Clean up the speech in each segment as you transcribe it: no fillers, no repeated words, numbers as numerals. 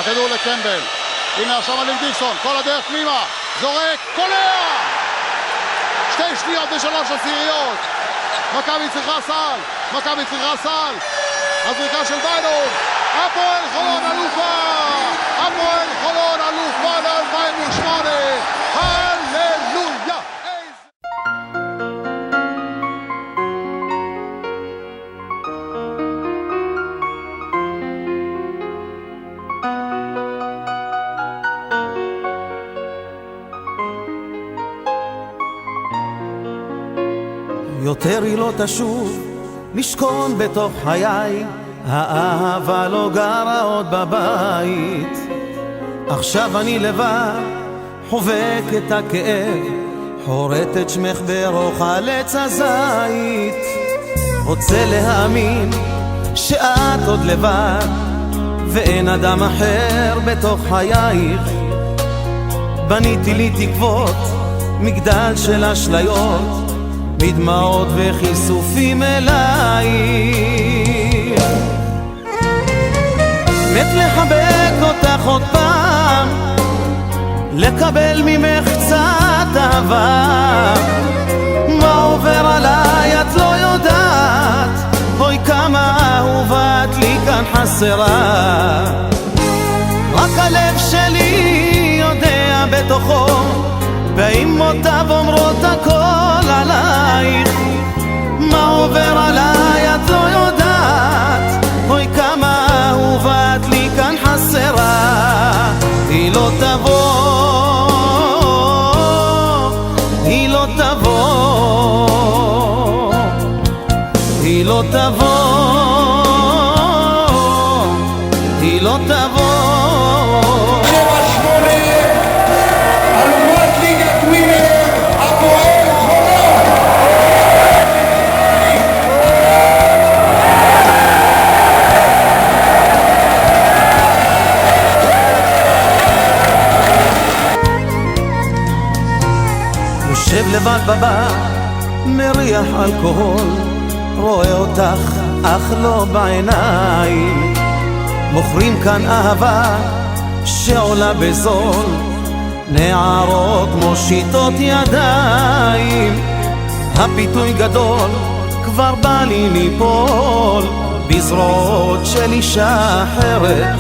הכדור לקמבל, הנה עכשיו על דיקסון, כל הדרך פנימה, זורק, קולע! 2 שניות ו3 עשיריות. מכבי צריכה סל, מכבי צריכה סל. הזריקה של ויינוב, הפועל חולון אלופה! הפועל חולון אלופה ל-2008! הללויה! יותר היא לא תשוב לשכון בתוך חיי, האהבה לא גרה עוד בבית. עכשיו אני לבד חובק את הכאב, חורט את שמך ברוח על עץ הזית. רוצה להאמין שאת עוד לבד ואין אדם אחר בתוך חייך. בניתי לי תקוות, מגדל של אשליות, מדמעות וכיסופים אלייך. מת לחבק אותך עוד פעם, לקבל ממך קצת אהבה. מה עובר עליי את לא יודעת, אוי כמה אהובה את לי כאן חסרה. רק הלב שלי יודע בתוכו באמותיו אומרות הכל עלייך. מה עובר עליי את לא יודעת, אוי כמה אהובה את לי כאן חסרה. היא לא תבוא, היא לא תבוא, היא לא תבוא, היא לא תבוא. יושב לבד בבר, מריח אלכוהול, רואה אותך אך לא בעיניים. מוכרים כאן אהבה שעולה בזול, נערות מושיטות ידיים. הפיתוי גדול, כבר בא לי ליפול בזרועות של אישה אחרת.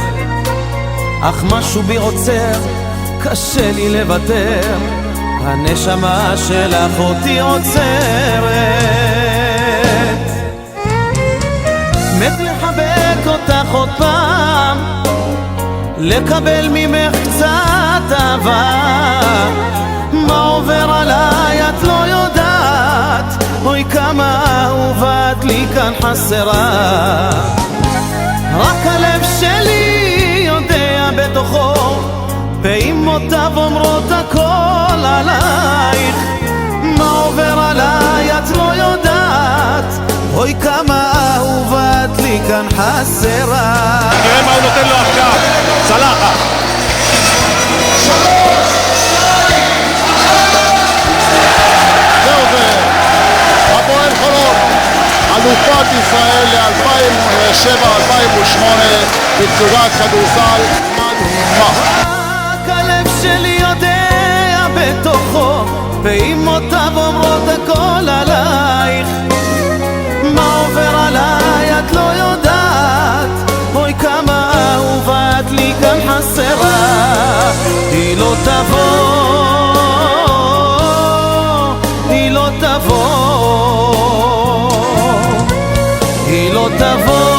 אך משהו בי עוצר, קשה לי לוותר, הנשמה שלך אותי עוצרת. מת לחבק אותך עוד פעם, לקבל ממך קצת אהבה. מה עובר עליי את לא יודעת, אוי כמה אהובה את לי כאן חסרה. רק הלב שלי יודע בתוכו באמותיו אומרות הכל עלייך. מה עובר עליי את לא יודעת, אוי כמה אהובה את לי כאן חסרה. נראה מה הוא נותן לו עכשיו, סלחה. 3, 2, 1. זהו זה, הפועל חולון אלופת ישראל ל-2007-2008 בתצוגת כדורסל מדהימה. הלב שלי יודע בתוכו באמותיו אומרות הכל עלייך. מה עובר עליי את לא יודעת, אוי כמה אהובה את לי כאן חסרה. היא לא תבוא, היא לא תבוא, היא לא תבוא.